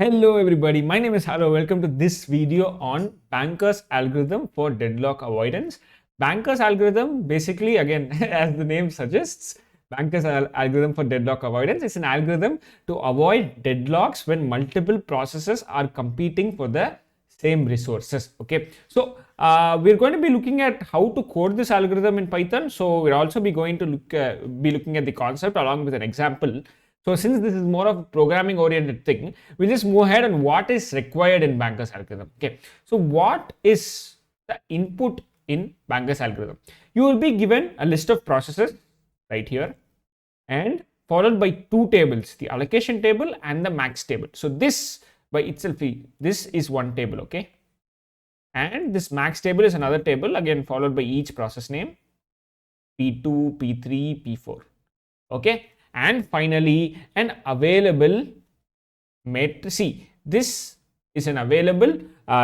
Hello everybody, my name is Haro. Welcome to this video on Banker's algorithm for deadlock avoidance. Banker's algorithm basically, again, as the name suggests, Banker's algorithm for deadlock avoidance is an algorithm to avoid deadlocks when multiple processes are competing for the same resources. Okay, so we're going to be looking at how to code this algorithm in Python. So we'll also be going to be looking at the concept along with an example. So since this is more of a programming oriented thing, we'll just move ahead and what is required in Banker's algorithm. Okay, so what is the input in Banker's algorithm? You will be given a list of processes right here and followed by two tables, the allocation table and the max table. So this by itself, this is one table, okay? And this max table is another table, again followed by each process name, P2, P3, P4, okay? And finally an available matrix. See, this is an available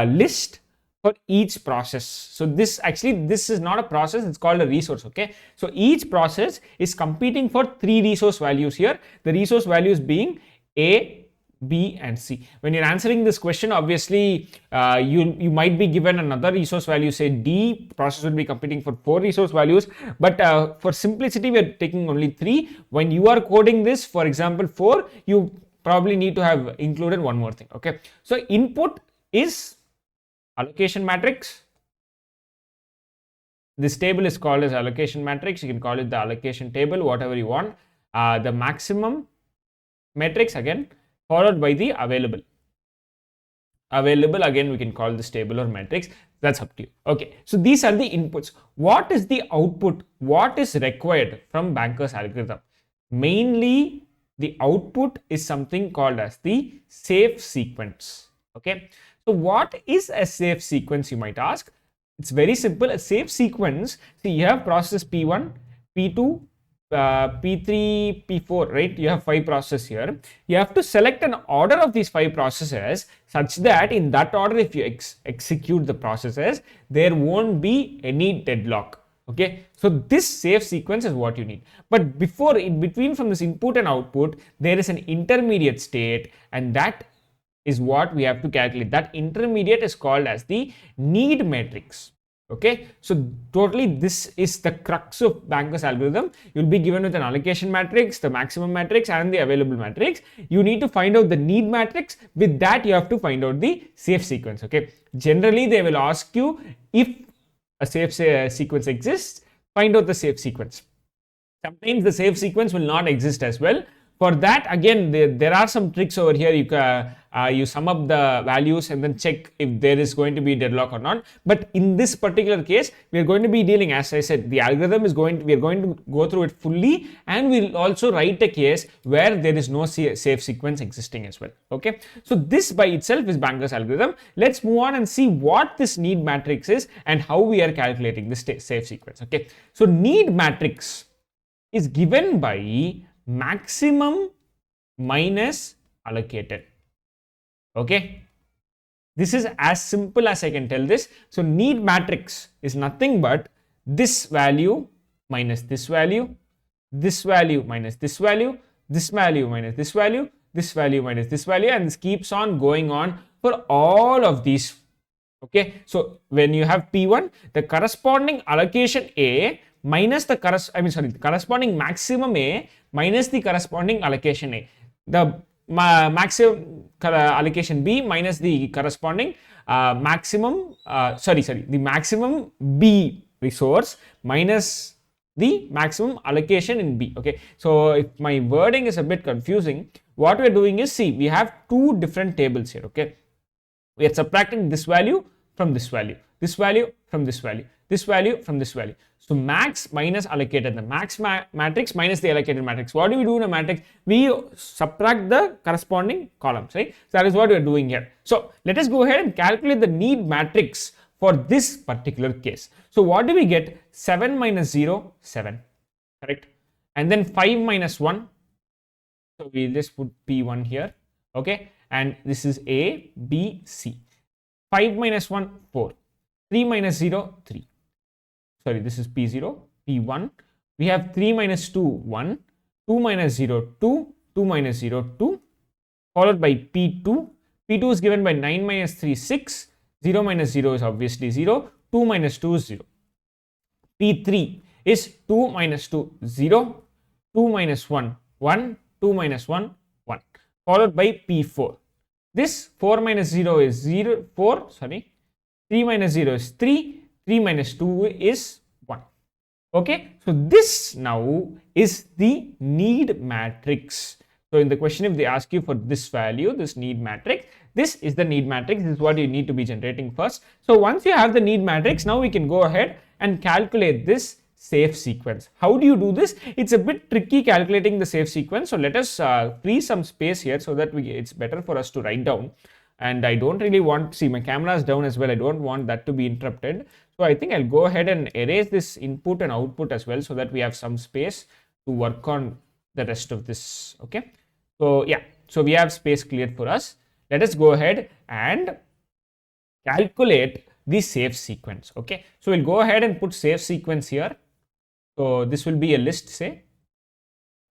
list for each process. So this is not a process, it's called a resource. Okay, so each process is competing for three resource values here, the resource values being A, B and C. When you're answering this question, obviously you might be given another resource value, say D. Process will be competing for 4 resource values, but for simplicity we are taking only 3. When you are coding this, for example 4, you probably need to have included one more thing. Okay, so input is allocation matrix. This table is called as allocation matrix. You can call it the allocation table, whatever you want. The maximum matrix, again followed by the available. Available, again we can call this table or matrix, that's up to you. Okay, so these are the inputs. What is the output? What is required from Banker's algorithm? Mainly the output is something called as the safe sequence. Okay, so what is a safe sequence, you might ask? It's very simple. A safe sequence, see, you have process P1, P2, P3, P4, right? You have 5 processes here. You have to select an order of these 5 processes such that in that order, if you execute the processes, there won't be any deadlock. Okay, so this safe sequence is what you need. But before, in between from this input and output, there is an intermediate state, and that is what we have to calculate. That intermediate is called as the need matrix. Okay, so totally this is the crux of Banker's algorithm. You'll be given with an allocation matrix, the maximum matrix and the available matrix. You need to find out the need matrix. With that you have to find out the safe sequence. Okay, generally they will ask you if a safe sequence exists, find out the safe sequence. Sometimes the safe sequence will not exist as well. For that, again, there are some tricks over here. You sum up the values and then check if there is going to be deadlock or not. But in this particular case, we are going to be dealing, as I said, the algorithm is we are going to go through it fully, and we'll also write a case where there is no safe sequence existing as well. Okay, so this by itself is Banker's algorithm. Let's move on and see what this need matrix is and how we are calculating this safe sequence. Okay, so need matrix is given by maximum minus allocated. Okay, this is as simple as I can tell this. So need matrix is nothing but this value minus this value, this value minus this value, this value minus this value, this value minus this value, and this keeps on going on for all of these. Okay, so when you have P1, the corresponding allocation A minus the corresponding maximum A minus the corresponding allocation A. The maximum allocation B minus the corresponding the maximum B resource minus the maximum allocation in B. Okay, so if my wording is a bit confusing, what we are doing is, see, we have two different tables here. Okay, we are subtracting this value from this value, this value from this value, this value from this value. So max minus allocated, the max matrix minus the allocated matrix. What do we do in a matrix? We subtract the corresponding columns, right? So that is what we are doing here. So let us go ahead and calculate the need matrix for this particular case. So what do we get? 7 minus 0, 7, correct? And then 5 minus 1. So we'll just put P1 here. Okay, and this is A, B, C. 5 minus 1, 4. 3 minus 0, 3. Sorry, this is P0, P1. We have 3 minus 2, 1. 2 minus 0, 2. 2 minus 0, 2. Followed by P2. P2 is given by 9 minus 3, 6. 0 minus 0 is obviously 0. 2 minus 2 is 0. P3 is 2 minus 2, 0. 2 minus 1, 1. 2 minus 1, 1. Followed by P4. This 4 minus 0 is 0, 4, sorry. 3 minus 0 is 3. 3 minus 2 is 1. Okay, so this now is the need matrix. So in the question, if they ask you for this value, this need matrix, this is the need matrix. This is what you need to be generating first. So once you have the need matrix, now we can go ahead and calculate this safe sequence. How do you do this? It's a bit tricky calculating the safe sequence. So let us free some space here so that it's better for us to write down. And I don't really want, see my camera is down as well. I don't want that to be interrupted. So I think I'll go ahead and erase this input and output as well so that we have some space to work on the rest of this. Okay. So yeah, so we have space cleared for us. Let us go ahead and calculate the safe sequence. Okay. So we'll go ahead and put safe sequence here. So this will be a list, say.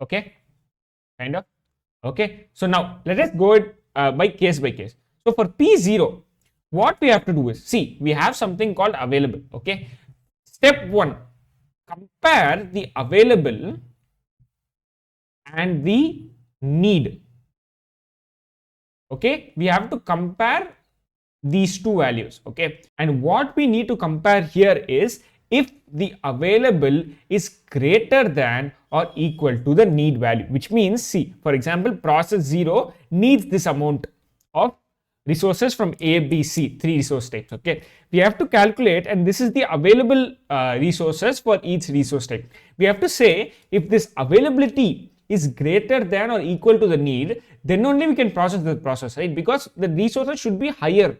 Okay. Kind of. Okay. So now let us go by case. So for P0, what we have to do is, see, we have something called available. Okay. Step 1, compare the available and the need. Okay. We have to compare these two values. Okay. And what we need to compare here is if the available is greater than or equal to the need value, which means, see, for example, process 0 needs this amount of resources from A, B, C, 3 resource types. Okay, we have to calculate, and this is the available resources for each resource type. We have to say if this availability is greater than or equal to the need, then only we can process the process, right? Because the resources should be higher.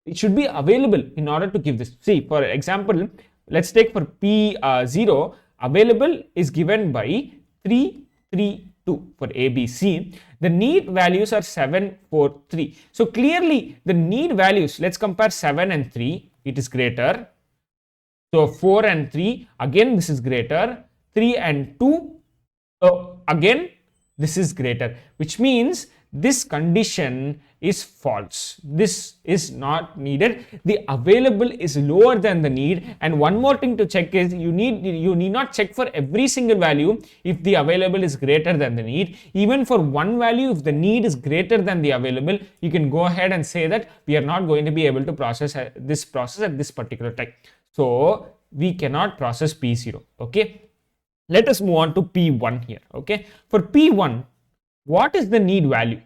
It should be available in order to give this. See, for example, let's take for P0, available is given by 3, 3, 2 for A, B, C. The need values are 7, 4, 3. So clearly the need values, let's compare 7 and 3, it is greater. So 4 and 3, again this is greater. 3 and 2, again this is greater, which means this condition is false. This is not needed. The available is lower than the need. And one more thing to check is you need not check for every single value if the available is greater than the need. Even for one value, if the need is greater than the available, you can go ahead and say that we are not going to be able to process this process at this particular time. So we cannot process P0. Okay. Let us move on to P1 here. Okay. For P1, what is the need value?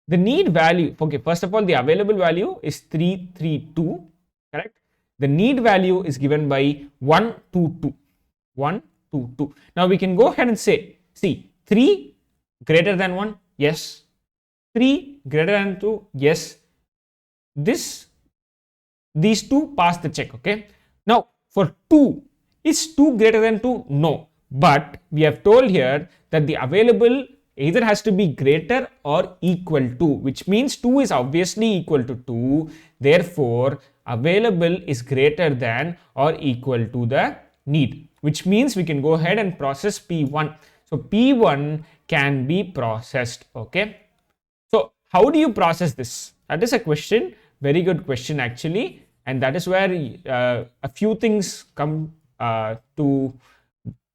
The need value, okay, first of all, the available value is 332, correct? The need value is given by 122, 122. Now we can go ahead and say, see, 3 greater than 1, yes. 3 greater than 2, yes. These two pass the check, okay? Now for 2, is 2 greater than 2? No. But we have told here that the available either has to be greater or equal to, which means 2 is obviously equal to 2. Therefore, available is greater than or equal to the need, which means we can go ahead and process P1. So P1 can be processed. Okay. So how do you process this? That is a question, very good question actually. And that is where a few things come to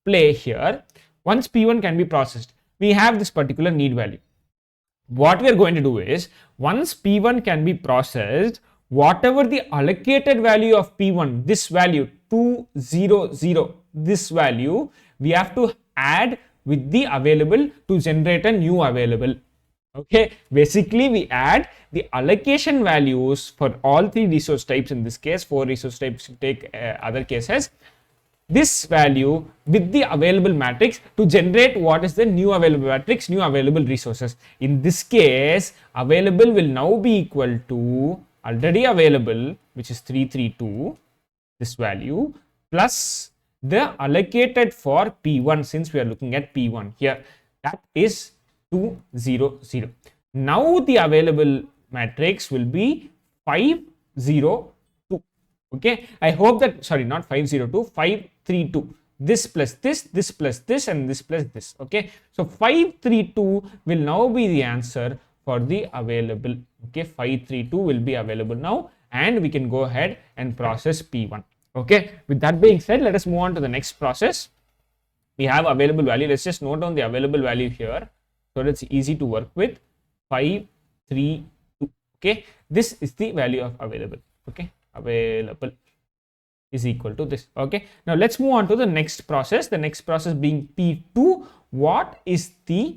play here. Once P1 can be processed, we have this particular need value. What we are going to do is, once P1 can be processed, whatever the allocated value of P1, this value 200, this value, we have to add with the available to generate a new available. Okay, basically we add the allocation values for all 3 resource types. In this case, 4 resource types, to take other cases, this value with the available matrix to generate what is the new available matrix, new available resources. In this case, available will now be equal to already available, which is 332, this value, plus the allocated for P1, since we are looking at P1 here, that is 200. Now the available matrix will be 502. Okay, I hope that, sorry, not 502, 532. This plus this, this plus this, and this plus this. Okay, so 532 will now be the answer for the available. Okay, 532 will be available now, and we can go ahead and process P1. Okay, with that being said, let us move on to the next process. We have available value. Let's just note down the available value here so that it's easy to work with. 532. Okay, this is the value of available. Okay, available is equal to this. Okay, now let's move on to the next process. The next process being P2. What is the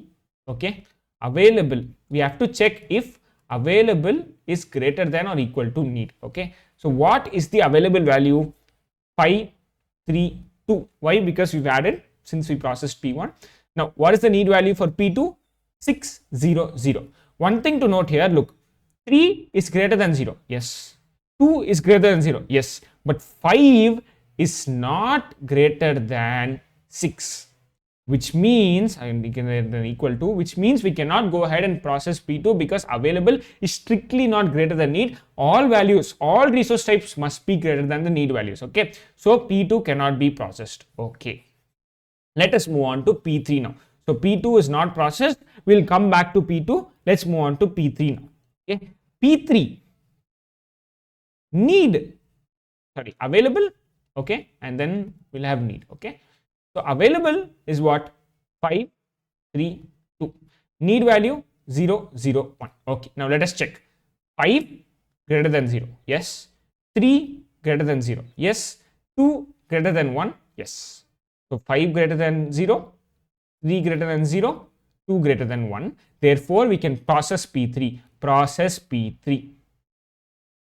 available? We have to check if available is greater than or equal to need. Okay, so what is the available value? 532. Why? Because we've added since we processed P1. Now, what is the need value for P2? 600. One thing to note here, look, 3 is greater than 0. Yes. 2 is greater than 0. Yes. But 5 is not greater than 6. Which means, equal to, which means we cannot go ahead and process P2 because available is strictly not greater than need. All values, all resource types must be greater than the need values. Okay. So P2 cannot be processed. Okay. Let us move on to P3 now. So P2 is not processed. We'll come back to P2. Let's move on to P3 now. Okay. P3 available. Okay. And then we'll have need. Okay. So available is what? 5, 3, 2. Need value 0, 0, 1. Okay. Now let us check. 5 greater than 0. Yes. 3 greater than 0. Yes. 2 greater than 1. Yes. So 5 greater than 0, 3 greater than 0, 2 greater than 1. Therefore, we can process P3. Process P3.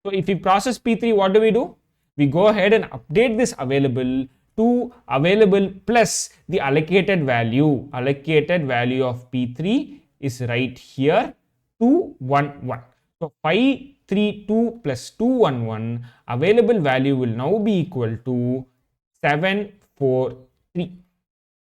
So if we process P3, what do? We go ahead and update this available to available plus the allocated value. Allocated value of P3 is right here, 211. So 532 plus 211, available value will now be equal to 743.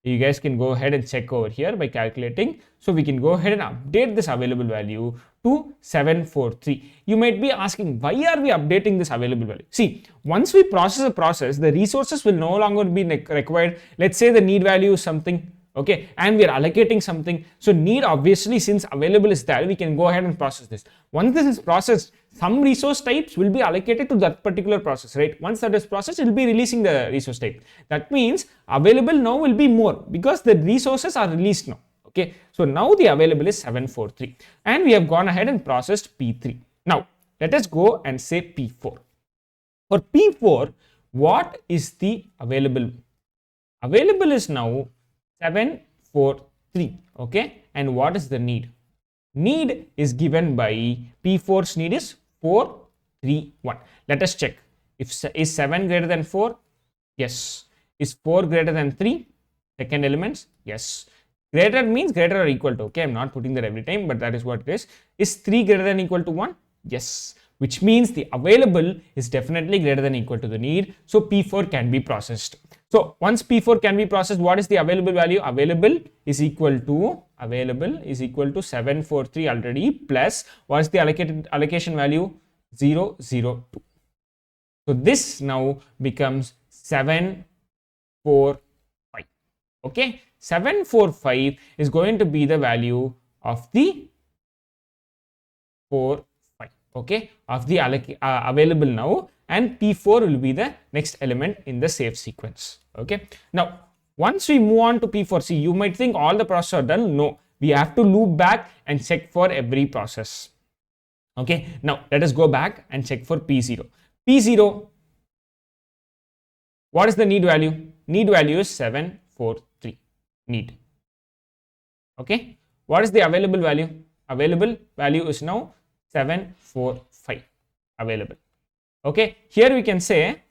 You guys can go ahead and check over here by calculating. So we can go ahead and update this available value to 743. You might be asking, why are we updating this available value? See, once we process a process, the resources will no longer be required. Let's say the need value is something, okay, and we are allocating something. So need, obviously, since available is there, we can go ahead and process this. Once this is processed, some resource types will be allocated to that particular process, right? Once that is processed, it will be releasing the resource type. That means available now will be more because the resources are released now. Okay, so now the available is 743, and we have gone ahead and processed P3. Now let us go and say P4. For P4, what is the available? Available is now 743. Okay, and what is the need? Need is given by P4's need is 431. Let us check. Is 7 greater than 4? Yes. Is 4 greater than 3? Second elements? Yes. Greater means greater or equal to. Okay, I'm not putting that every time, but that is what it is. Is 3 greater than equal to 1? Yes. Which means the available is definitely greater than equal to the need. So P4 can be processed. So once P4 can be processed, what is the available value? Available is equal to 743 already, plus what is the allocation value? 0, 0, 2. So this now becomes 745. Okay, 745 is going to be the value of the 45. Okay, of the available now, and P4 will be the next element in the save sequence. Okay, now once we move on to P4, see, you might think all the processes are done. No, we have to loop back and check for every process. Okay, now let us go back and check for P0. P0, what is the need value? Need value is 743. Need. Okay, what is the available value? Available value is now 745 available. Okay, here we can say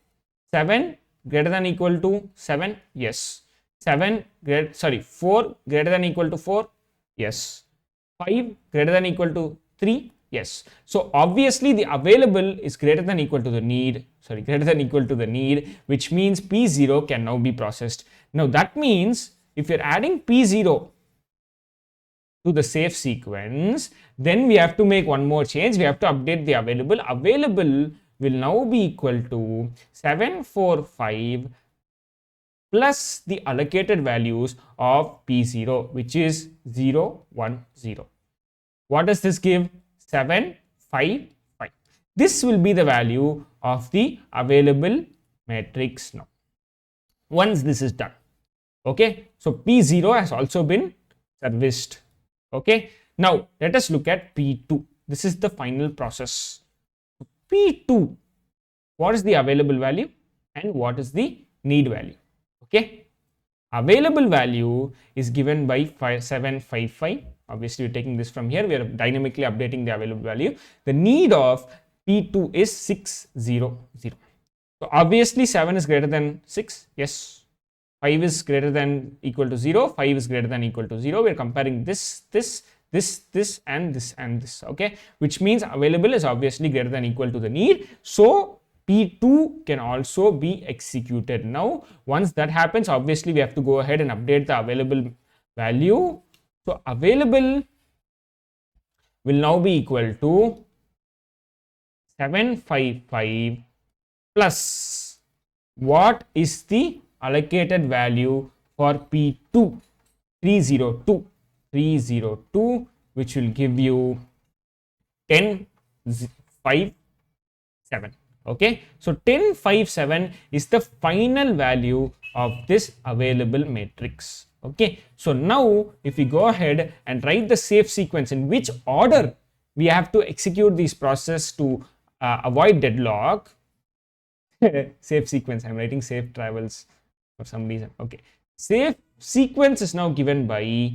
7 greater than equal to 7. Yes. 4 greater than equal to 4. Yes. 5 greater than equal to 3. Yes. So obviously the available is greater than equal to the need. Greater than equal to the need, which means P0 can now be processed. Now that means if you're adding P0 to the save sequence, then we have to make one more change. We have to update the available. Available will now be equal to 745 plus the allocated values of P0, which is 0, 1, 0. What does this give? 7, 5, 5. This will be the value of the available matrix now. Once this is done, okay, so P0 has also been serviced. Okay, now let us look at P2. This is the final process. P2, what is the available value and what is the need value? Okay, available value is given by 755. Obviously, we're taking this from here. We are dynamically updating the available value. The need of P2 is 600. So obviously 7 is greater than 6. Yes. 5 is greater than equal to 0. 5 is greater than equal to 0. We are comparing this and this. Okay. Which means available is obviously greater than equal to the need. So P2 can also be executed. Now, once that happens, obviously we have to go ahead and update the available value. So available will now be equal to 755 plus what is the allocated value for P2? 302, which will give you 1057. Okay, so 1057 is the final value of this available matrix. Okay, so now if we go ahead and write the safe sequence in which order we have to execute this process to avoid deadlock. Safe sequence, I'm writing safe travels for some reason. Okay, safe sequence is now given by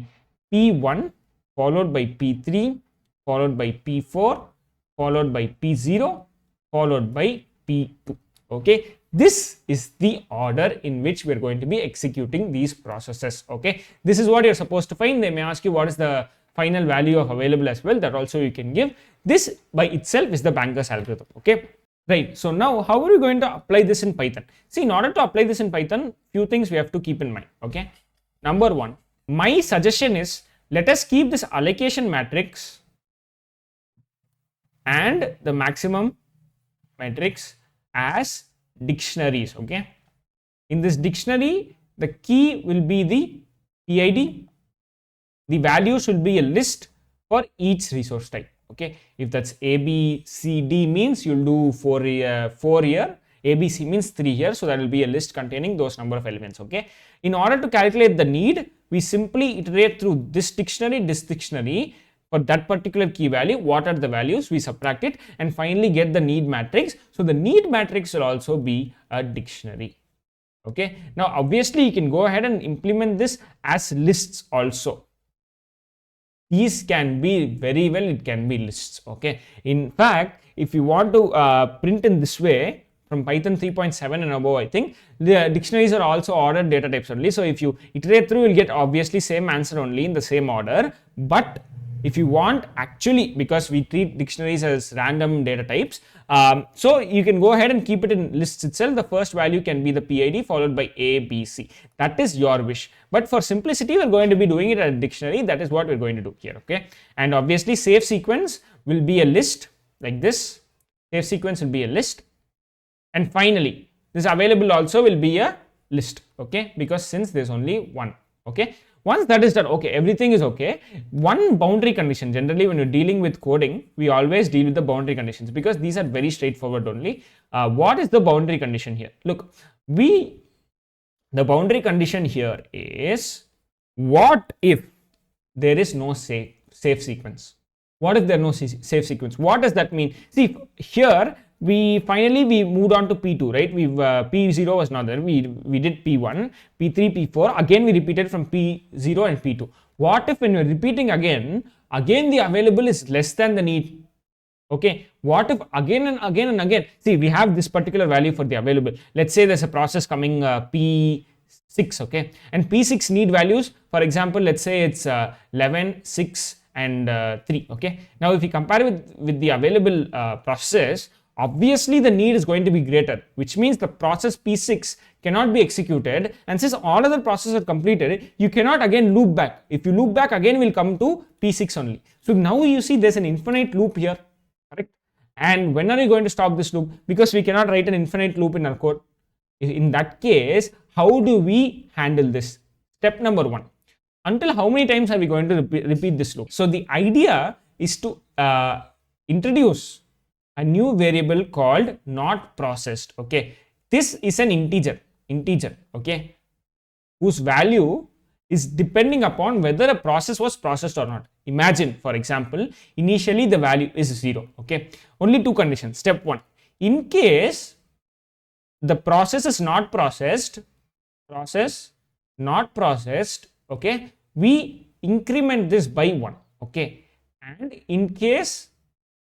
P1 followed by P3 followed by P4 followed by P0 followed by P2. Okay, this is the order in which we are going to be executing these processes. Okay, this is what you're supposed to find. They may ask you what is the final value of available as well. That also you can give. This by itself is the banker's algorithm. Okay, right. So now how are we going to apply this in Python? See, in order to apply this in Python, few things we have to keep in mind. Okay, number one, my suggestion is let us keep this allocation matrix and the maximum matrix as dictionaries. Okay, in this dictionary the key will be the PID, the values will be a list for each resource type. Okay, if that's A, B, C, D means you'll do 4 here, ABC means 3 here, so that will be a list containing those number of elements. Okay, in order to calculate the need, we simply iterate through this dictionary for that particular key value. What are the values? We subtract it and finally get the need matrix. So the need matrix will also be a dictionary. Okay, now obviously you can go ahead and implement this as lists also. These can be very well, it can be lists. Okay, in fact, if you want to print in this way from Python 3.7 and above, I think the dictionaries are also ordered data types only. So if you iterate through, you'll get obviously same answer only in the same order. But if you want actually, because we treat dictionaries as random data types, so you can go ahead and keep it in lists itself. The first value can be the PID followed by A, B, C. That is your wish. But for simplicity, we're going to be doing it as a dictionary. That is what we're going to do here. Okay, and obviously safe sequence will be a list like this. Safe sequence will be a list. And finally, this available also will be a list. Okay, because since there's only one. Okay, once that is done, okay, everything is okay. One boundary condition, generally when you're dealing with coding, we always deal with the boundary conditions because these are very straightforward only. What is the boundary condition here? Look, the boundary condition here is what if there is no safe sequence? What if there is no safe sequence? What does that mean? See, here we moved on to P2, right? P0 was not there. We did P1, P3, P4. Again, we repeated from P0 and P2. What if when we're repeating again the available is less than the need? Okay, what if again and again, see, we have this particular value for the available. Let's say there's a process coming P6, okay, and P6 need values, for example, let's say it's 11, 6 and 3, okay. Now if we compare with the available process, obviously the need is going to be greater, which means the process P6 cannot be executed, and since all other processes are completed, you cannot again loop back. If you loop back again, we'll come to P6 only. So now you see there's an infinite loop here, correct? And when are you going to stop this loop? Because we cannot write an infinite loop in our code. In that case, how do we handle this? Step number 1. Until how many times are we going to repeat this loop? So the idea is to introduce a new variable called not processed. Okay, this is an integer, okay, whose value is depending upon whether a process was processed or not. Imagine, for example, initially the value is 0. Okay, only two conditions. Step 1, in case the process is not processed, okay, we increment this by 1. Okay, and in case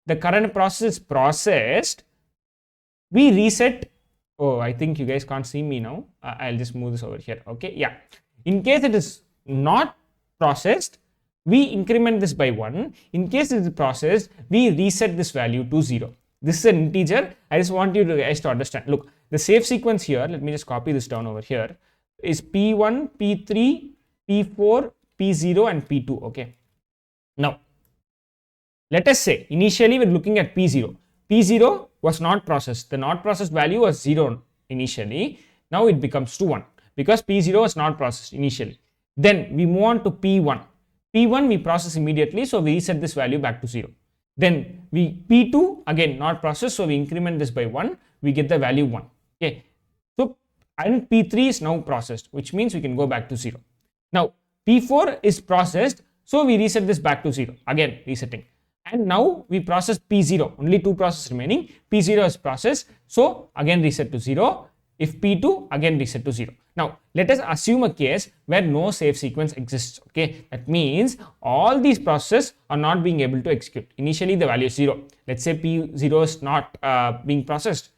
the current process is processed, we reset. Oh, I think you guys can't see me now. I'll just move this over here. Okay, yeah, in case it is not processed, we increment this by 1. In case it is processed, we reset this value to 0. This is an integer. I just want you guys to understand. Look, the safe sequence here, let me just copy this down over here, is P1, P3, P4, P0 and P2. Okay, now let us say initially we're looking at P0. P0 was not processed. The not processed value was 0 initially. Now it becomes to 1 because P0 was not processed initially. Then we move on to P1. P1 we process immediately, so we reset this value back to 0. Then we P2 again not processed, so we increment this by 1. We get the value 1. Okay, so and P3 is now processed, which means we can go back to 0. Now P4 is processed, so we reset this back to 0. Again resetting. And now we process P0, only 2 processes remaining. P0 is processed, so again reset to 0. If P2, again reset to 0. Now let us assume a case where no safe sequence exists. Okay, that means all these processes are not being able to execute. Initially the value is 0. Let's say P0 is not being processed,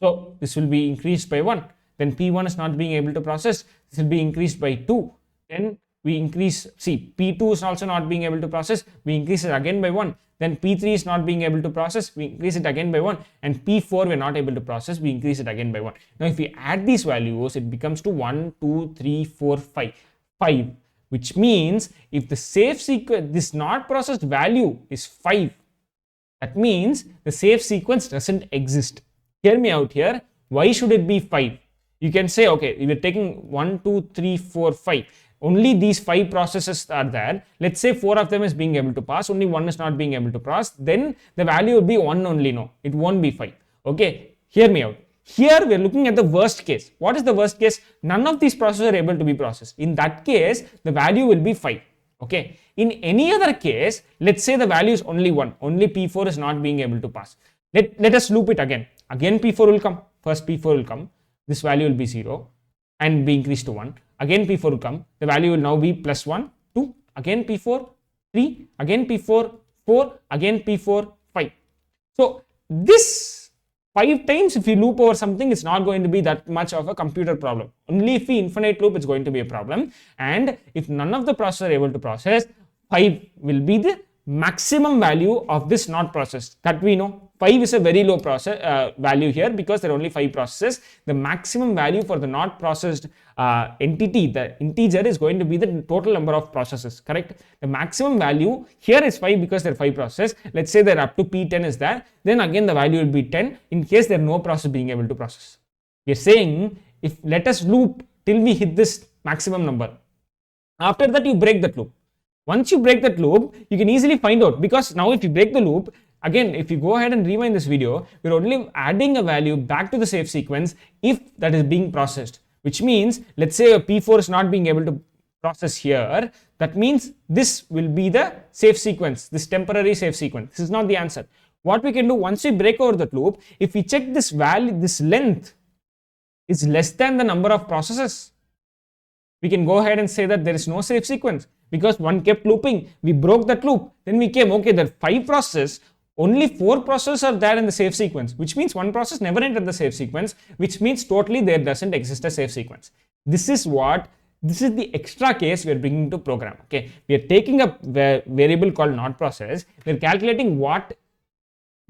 so this will be increased by 1. Then P1 is not being able to process, this will be increased by 2. Then we increase, see, P2 is also not being able to process, we increase it again by 1. Then P3 is not being able to process, we increase it again by 1. And P4 we are not able to process, we increase it again by 1. Now if we add these values, it becomes to 1, 2, 3, 4, 5. 5, which means if the safe sequence, this not processed value is 5, that means the safe sequence doesn't exist. Hear me out here. Why should it be 5? You can say, okay, we are taking 1, 2, 3, 4, 5. Only these 5 processes are there. Let's say 4 of them is being able to pass, only 1 is not being able to pass. Then the value will be 1 only. No, it won't be 5. Okay, hear me out. Here we are looking at the worst case. What is the worst case? None of these processes are able to be processed. In that case, the value will be 5. Okay. In any other case, let's say the value is only 1. Only P4 is not being able to pass. Let us loop it again. Again P4 will come. First P4 will come. This value will be 0 and be increased to 1. Again P4 will come. The value will now be plus 1, 2. Again P4, 3. Again P4, 4. Again P4, 5. So this 5 times if you loop over something, it's not going to be that much of a computer problem. Only if we infinite loop, it's going to be a problem. And if none of the processors are able to process, 5 will be the maximum value of this not processed. That we know. 5 is a very low process value here because there are only 5 processes. The maximum value for the not processed entity, the integer, is going to be the total number of processes, correct? The maximum value here is 5 because there are 5 processes. Let's say that up to P10 is there, then again the value will be 10 in case there are no process being able to process. We are saying, if let us loop till we hit this maximum number. After that you break that loop. Once you break that loop, you can easily find out, because now if you break the loop, again, if you go ahead and rewind this video, we're only adding a value back to the safe sequence if that is being processed, which means, let's say a P4 is not being able to process here, that means this will be the safe sequence, this temporary safe sequence. This is not the answer. What we can do, once we break over that loop, if we check this value, this length is less than the number of processes, we can go ahead and say that there is no safe sequence, because one kept looping. We broke that loop. Then we came, okay, there are 5 processes, only 4 processes are there in the safe sequence, which means one process never entered the safe sequence, which means totally there doesn't exist a safe sequence. This is the extra case we are bringing to program. Okay, we are taking a variable called not process. We are calculating what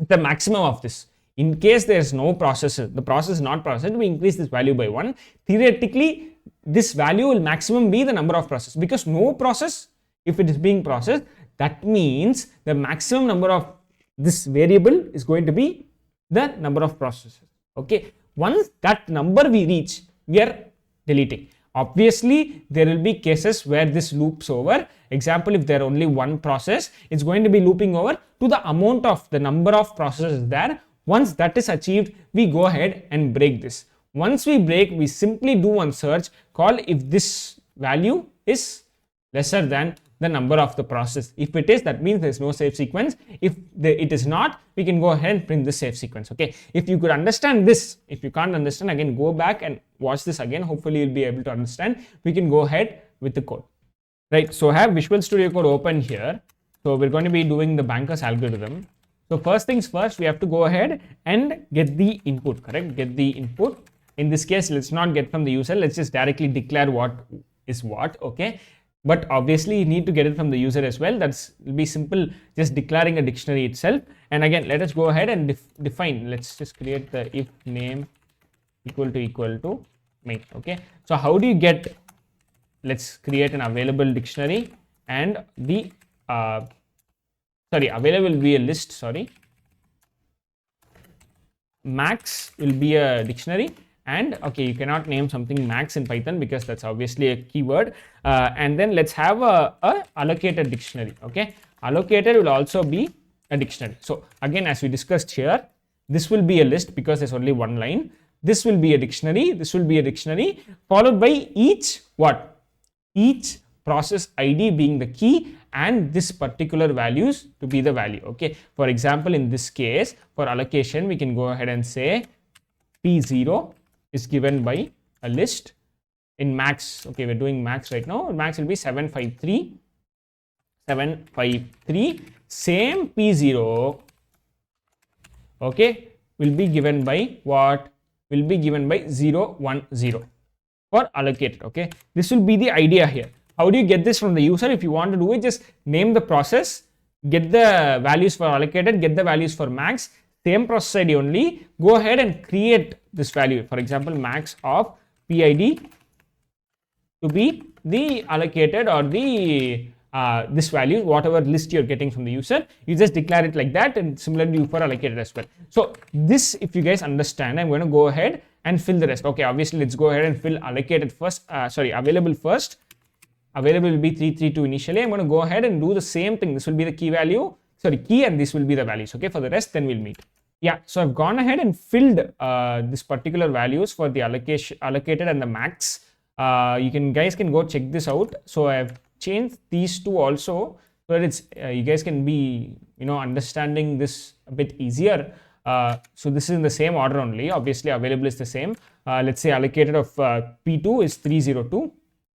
is the maximum of this. In case there is no process, the process is not processed, we increase this value by 1. Theoretically, this value will maximum be the number of processes, because no process, if it is being processed, that means the maximum number of this variable is going to be the number of processes. Okay, once that number we reach, we are deleting. Obviously, there will be cases where this loops over. Example, if there are only one process, it's going to be looping over to the amount of the number of processes there. Once that is achieved, we go ahead and break this. Once we break, we simply do one search called if this value is lesser than the number of the process. If it is, that means there is no safe sequence. If it is not, we can go ahead and print the safe sequence. Okay, if you could understand this, if you can't understand, again go back and watch this again. Hopefully you'll be able to understand. We can go ahead with the code. Right, so I have Visual Studio Code open here. So we're going to be doing the banker's algorithm. So first things first, we have to go ahead and get the input, correct? Get the input. In this case, let's not get from the user. Let's just directly declare what is what, okay? But obviously you need to get it from the user as well. That's will be simple, just declaring a dictionary itself. And again, let us go ahead and define. Let's just create the if name equal to main, okay? So how do you get, let's create an available dictionary, and the available will be a list, max will be a dictionary, and okay, you cannot name something max in Python because that's obviously a keyword. And then let's have a allocated dictionary, okay? Allocated will also be a dictionary. So again, as we discussed here, this will be a list because there's only one line. This will be a dictionary, this will be a dictionary, followed by each what? Each process ID being the key, and this particular values to be the value, okay? For example, in this case, for allocation, we can go ahead and say P0 is given by a list in max. Okay, we're doing max right now. Max will be 753. Same P0, okay, will be given by what? Will be given by 0, 1, 0 for allocated, okay? This will be the idea here. How do you get this from the user? If you want to do it, just name the process, get the values for allocated, get the values for max, same process ID only, go ahead and create this value. For example, max of PID to be the allocated or the this value, whatever list you're getting from the user, you just declare it like that, and similarly for allocated as well. So this, if you guys understand, I'm going to go ahead and fill the rest. Okay, obviously let's go ahead and fill allocated first, available first. Available will be 332 initially. I'm going to go ahead and do the same thing. This will be the key value, key, and this will be the values. Okay, for the rest, then we'll meet. Yeah, so I've gone ahead and filled this particular values for the allocated and the max. Guys can go check this out. So I've changed these two also, so that it's you guys can be understanding this a bit easier. So this is in the same order only. Obviously, available is the same. Let's say allocated of P2 is 302,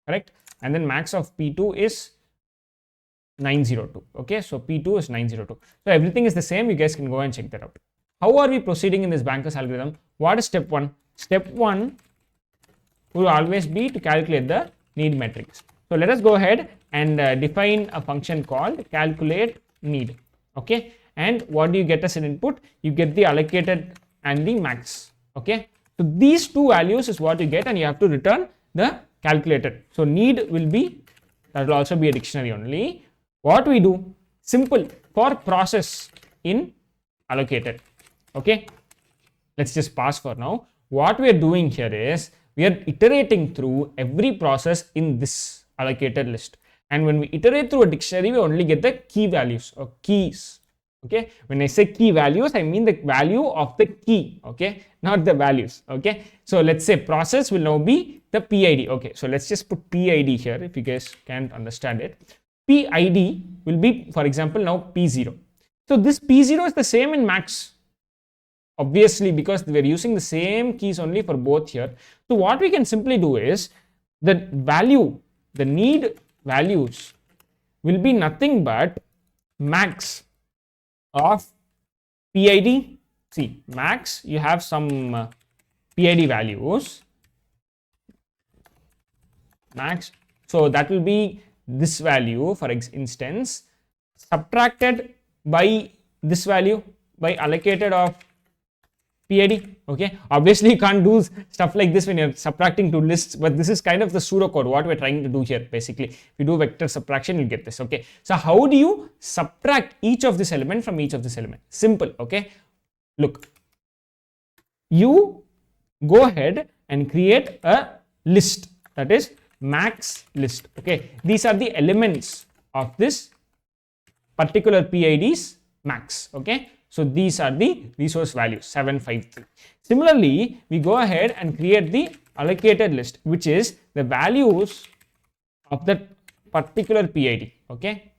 correct? And then max of P2 is 902. Okay, so P2 is 902. So everything is the same. You guys can go and check that out. How are we proceeding in this banker's algorithm? What is step 1? Step 1 will always be to calculate the need matrix. So let us go ahead and define a function called calculate need. Okay, and what do you get as an input? You get the allocated and the max. Okay, so these two values is what you get, and you have to return the calculated. So need will be, that will also be a dictionary only. What we do, simple, for process in allocated. Okay, let's just pause for now. What we are doing here is we are iterating through every process in this allocated list, and when we iterate through a dictionary, we only get the key values or keys. Okay, when I say key values, I mean the value of the key, okay, not the values. Okay, so let's say process will now be the PID. Okay, so let's just put PID here if you guys can't understand it. PID will be, for example, now P0. So this P0 is the same in max, obviously, because we're using the same keys only for both here. So what we can simply do is the value, the need values will be nothing but max of PID. See, max, you have some PID values, max, so that will be this value, for instance, subtracted by this value, by allocated of PID. Okay, obviously you can't do stuff like this when you're subtracting two lists, but this is kind of the pseudocode what we're trying to do here. Basically, if you do vector subtraction, you'll get this. Okay, so how do you subtract each of this element from each of this element? Simple. Okay, look, you go ahead and create a list. that is max list. Okay, these are the elements of this particular PID's max. Okay, so these are the resource values 753. Similarly, we go ahead and create the allocated list, which is the values of that particular PID. Okay,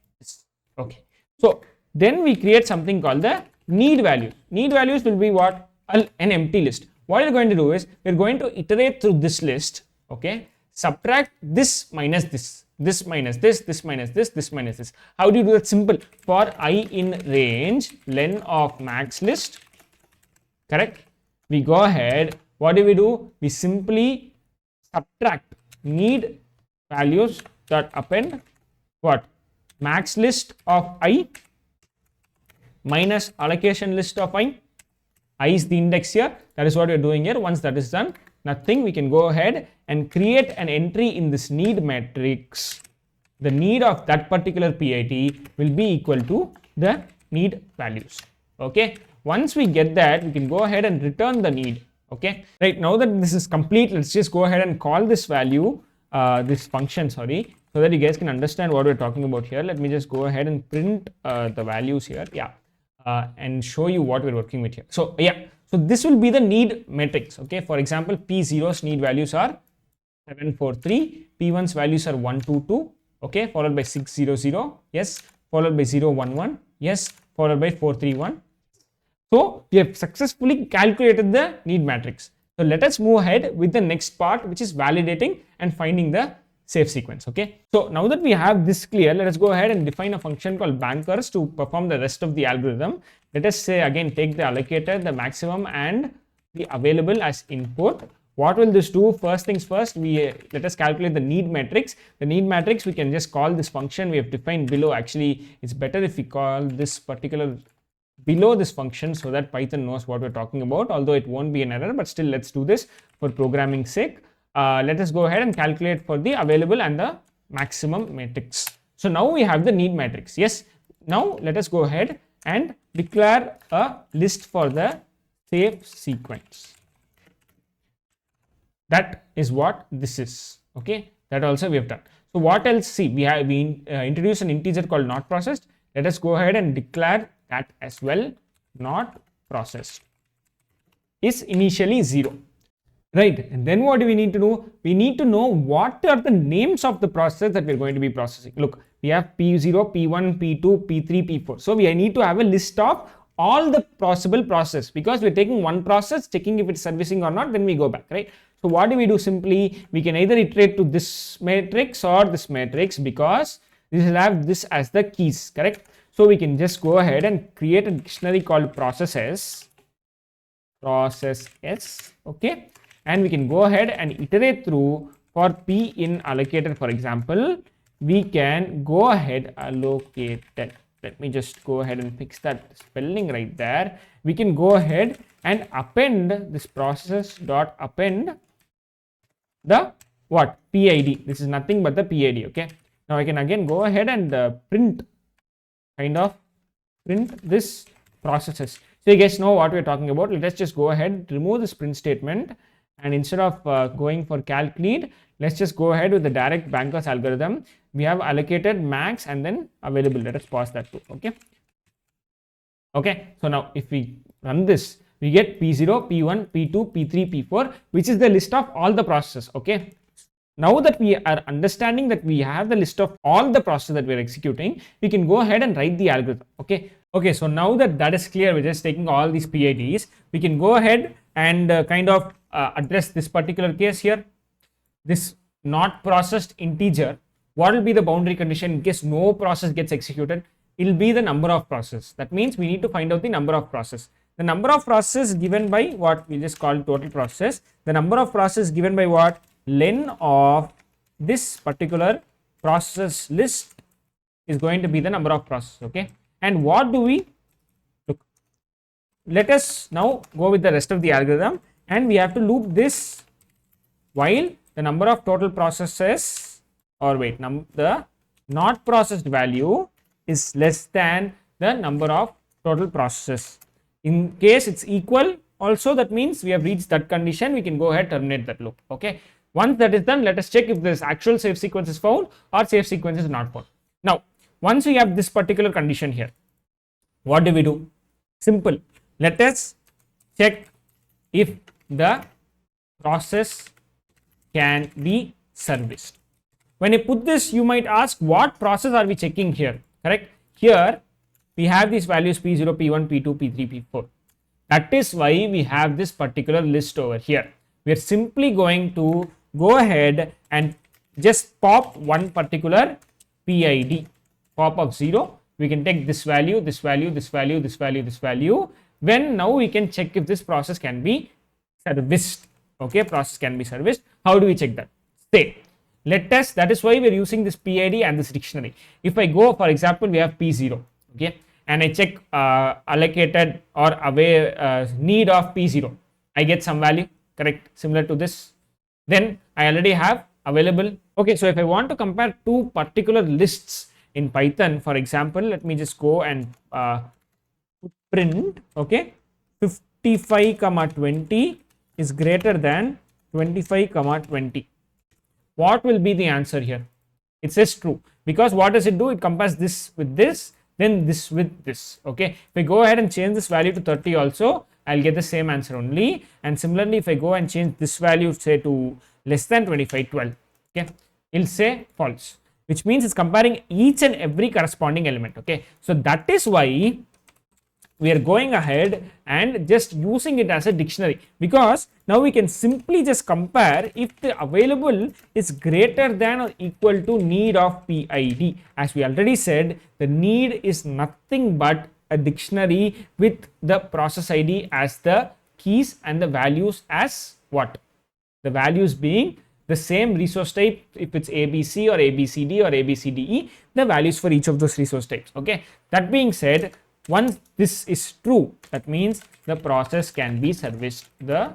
okay. So then we create something called the need values. Need values will be what? An empty list. What you're going to do is we're going to iterate through this list. Okay, subtract this minus this, this minus this, this minus this, this minus this. How do you do that? Simple. For I in range len of max list, correct? We go ahead. What do? We simply subtract need values dot append what? Max list of I minus allocation list of I. I is the index here. That is what we are doing here. Once that is done, nothing, we can go ahead and create an entry in this need matrix. The need of that particular PID will be equal to the need values. Okay, once we get that, we can go ahead and return the need. Okay, right, now that this is complete, let's just go ahead and call this value, this function, sorry, so that you guys can understand what we're talking about here. Let me just go ahead and print the values here. Yeah. And show you what we're working with here. So yeah, so this will be the need matrix. Okay, for example, P0's need values are 743, P1's values are 122, okay, followed by 600, yes, followed by 011, yes, followed by 431. So we have successfully calculated the need matrix. So let us move ahead with the next part, which is validating and finding the safe sequence. Okay, so now that we have this clear, let us go ahead and define a function called bankers to perform the rest of the algorithm. Let us say again, take the allocator, the maximum and the available as input. What will this do? First things first, let us calculate the need matrix. The need matrix, we can just call this function we have defined below. Actually, it's better if we call this particular below this function so that Python knows what we're talking about, although it won't be an error, but still let's do this for programming sake. Let us go ahead and calculate for the available and the maximum matrix. So now we have the need matrix. Yes, now let us go ahead and declare a list for the safe sequence. That is what this is. Okay, that also we have done. So what else? See, we introduced an integer called not processed. Let us go ahead and declare that as well. Not processed is initially 0. Right, and then what do we need to do? We need to know what are the names of the process that we're going to be processing. Look, we have P0, P1, P2, P3, P4. So we need to have a list of all the possible process, because we're taking one process, checking if it's servicing or not, then we go back, right? So what do we do? Simply, we can either iterate to this matrix or this matrix, because this will have this as the keys, correct? So we can just go ahead and create a dictionary called processes, okay? And we can go ahead and iterate through for P in allocated, for example, we can go ahead allocated. Let me just go ahead and fix that spelling right there. We can go ahead and append this process dot append the what? PID. This is nothing but the PID. Okay. Now I can again go ahead and print this processes. So you guys know what we're talking about. Let's just go ahead, remove this print statement, and instead of going for calc need, let's just go ahead with the direct bankers algorithm. We have allocated, max, and then available. Let us pause that too. Okay. So now if we run this, we get P0, P1, P2, P3, P4, which is the list of all the processes. Okay. Now that we are understanding that we have the list of all the processes that we are executing, we can go ahead and write the algorithm. Okay, so now that that is clear, we're just taking all these PIDs, we can go ahead and address this particular case here. This not processed integer, what will be the boundary condition in case no process gets executed? It will be the number of process. That means we need to find out the number of process. The number of process given by what we just call total process. The number of process given by what? Len of this particular process list is going to be the number of process. Okay, and what do we look? Let us now go with the rest of the algorithm, and we have to loop this while the number of total processes, or wait, the not processed value is less than the number of total processes. In case it's equal also, that means we have reached that condition, we can go ahead terminate that loop. Okay, Once that is done, let us check if this actual safe sequence is found or safe sequence is not found. Now, once we have this particular condition here, what do we do? Simple. Let us check if the process can be serviced. When I put this, you might ask, what process are we checking here? Correct? Here we have these values P0, P1, P2, P3, P4. That is why we have this particular list over here. We are simply going to go ahead and just pop one particular PID, pop of 0. We can take this value, this value, this value, this value, this value. When now we can check if this process can be serviced. Okay, process can be serviced. How do we check that? Say, let us, that is why we are using this PID and this dictionary. If I go, for example, we have P0, okay, and I check allocated or away need of P0, I get some value, correct, similar to this. Then I already have available. Okay, so if I want to compare two particular lists in Python, for example, let me just go and print, okay, 55 comma 20 is greater than 25 comma 20. What will be the answer here? It says true, because what does it do? It compares this with this, then this with this. Okay, if I go ahead and change this value to 30 also, I'll get the same answer only. And similarly, if I go and change this value, say to less than 25, 12, okay, it'll say false, which means it's comparing each and every corresponding element. Okay, so that is why we are going ahead and just using it as a dictionary, because now we can simply just compare if the available is greater than or equal to need of PID. As we already said, the need is nothing but a dictionary with the process ID as the keys and the values as what? The values being the same resource type, if it's ABC or ABCD or ABCDE, the values for each of those resource types. Okay, that being said, once this is true, that means the process can be serviced. The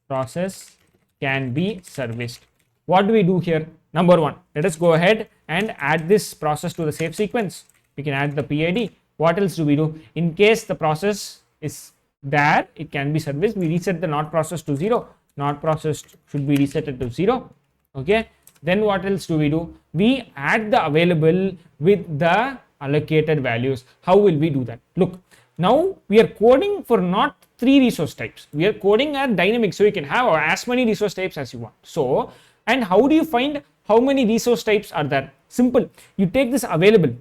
process can be serviced. What do we do here? Number one, let us go ahead and add this process to the safe sequence. We can add the PID. What else do we do? In case the process is there, it can be serviced. We reset the not process to 0. Not process should be resetted to 0. Okay. Then what else do we do? We add the available with the allocated values. How will we do that? Look, now we are coding for not 3 resource types. We are coding at dynamic, so you can have as many resource types as you want. So, and how do you find how many resource types are there? Simple. You take this available.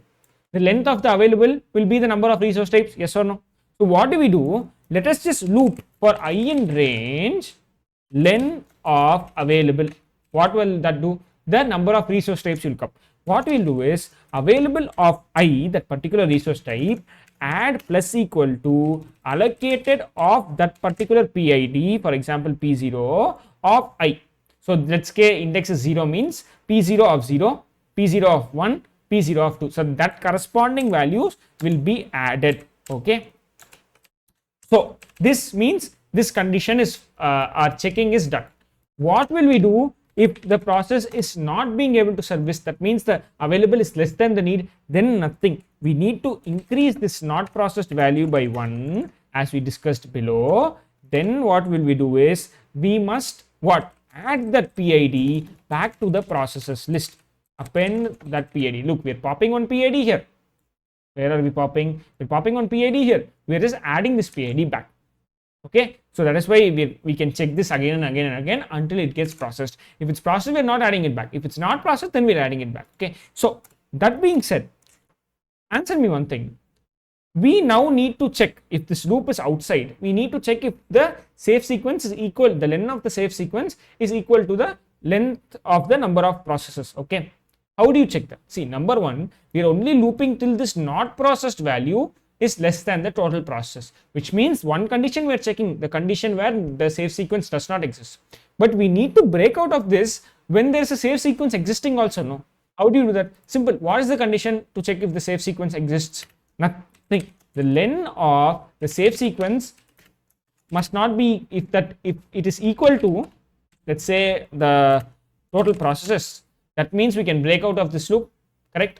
The length of the available will be the number of resource types, yes or no? So what do we do? Let us just loop for I in range len of available. What will that do? The number of resource types will come. What we'll do is available of I, that particular resource type, add plus equal to allocated of that particular PID, for example P0 of I. So let's say index is 0 means P0 of 0, P0 of 1, P0 of 2. So that corresponding values will be added. Okay. So this means this condition is our checking is done. What will we do if the process is not being able to service? That means the available is less than the need. Then nothing. We need to increase this not processed value by 1 as we discussed below. Then what will we do is we must what? Add that PID back to the processes list. Append that PID. Look, we are popping one PID here. Where are we popping? We're popping on PID here. We are just adding this PID back. Okay, so that is why we can check this again and again and again until it gets processed. If it's processed, we're not adding it back. If it's not processed, then we're adding it back. Okay, so that being said, answer me one thing. We now need to check if this loop is outside. We need to check if the safe sequence is equal, the length of the safe sequence is equal to the length of the number of processes. Okay, how do you check that? See, number one, we are only looping till this not processed value is less than the total process, which means one condition we are checking, the condition where the safe sequence does not exist. But we need to break out of this when there is a safe sequence existing also. No, how do you do that? Simple. What is the condition to check if the safe sequence exists? Nothing. The len of the safe sequence must not be if it is equal to, let's say, the total processes. That means we can break out of this loop, correct?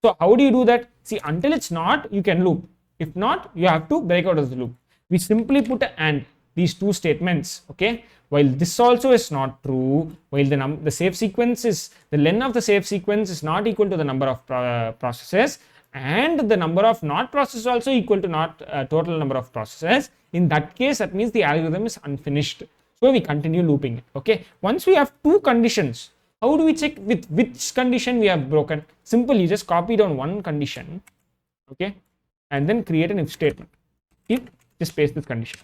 So how do you do that? See, until it's not, you can loop. If not, you have to break out of the loop. We simply put an AND. these two statements. Okay, while this also is not true, while the safe sequence is, the len of the safe sequence is not equal to the number of processes, and the number of not processes also equal to not total number of processes. In that case, that means the algorithm is unfinished. So we continue looping it. Okay, once we have two conditions, how do we check with which condition we have broken? Simple, you just copy down one condition, okay, and then create an if statement. If, just paste this condition.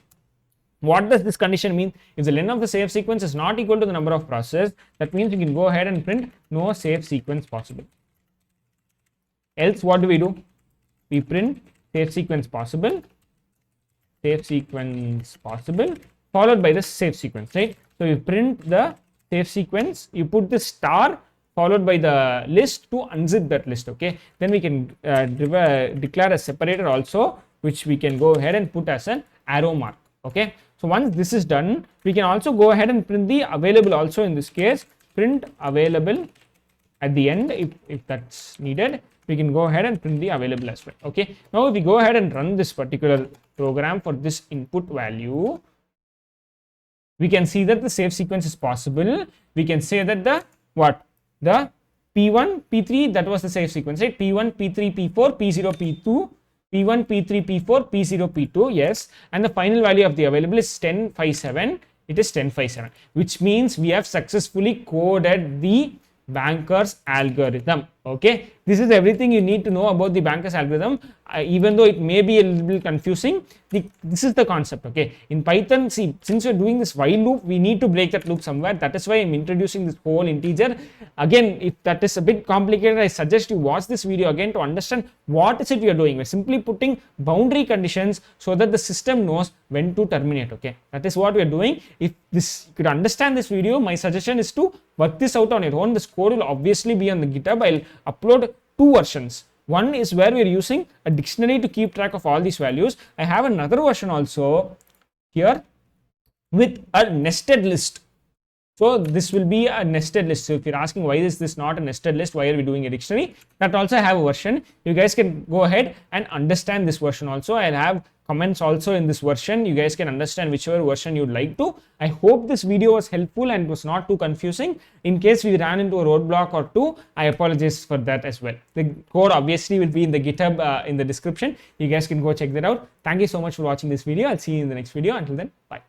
What does this condition mean? If the len of the safe sequence is not equal to the number of processes, that means you can go ahead and print no safe sequence possible. Else what do? We print safe sequence possible, followed by the safe sequence, right? So you print the safe sequence, you put the star followed by the list to unzip that list. Okay, then we can declare a separator also, which we can go ahead and put as an arrow mark. Okay, so once this is done, we can also go ahead and print the available also. In this case, print available at the end. If that's needed, we can go ahead and print the available as well. Okay, now if we go ahead and run this particular program for this input value, we can see that the safe sequence is possible. We can say that the P1, P3, that was the safe sequence, right? P1, P3, P4, P0, P2, P1, P3, P4, P0, P2, yes. And the final value of the available is 10, 5, 7. It is 10, 5, 7, which means we have successfully coded the banker's algorithm. Okay, this is everything you need to know about the banker's algorithm. Even though it may be a little bit confusing, this is the concept. Okay, in Python, see, since we're doing this while loop, we need to break that loop somewhere. That is why I'm introducing this whole integer. Again, if that is a bit complicated, I suggest you watch this video again to understand what is it we are doing. We're simply putting boundary conditions so that the system knows when to terminate. Okay, that is what we are doing. If you could understand this video, my suggestion is to work this out on your own. This code will obviously be on the GitHub. I'll upload two versions. One is where we are using a dictionary to keep track of all these values. I have another version also here with a nested list. So this will be a nested list. So if you're asking why is this not a nested list, why are we doing a dictionary, that also I have a version. You guys can go ahead and understand this version also. I'll have comments also in this version. You guys can understand whichever version you'd like to. I hope this video was helpful and was not too confusing. In case we ran into a roadblock or two, I apologize for that as well. The code obviously will be in the GitHub in the description. You guys can go check that out. Thank you so much for watching this video. I'll see you in the next video. Until then, bye.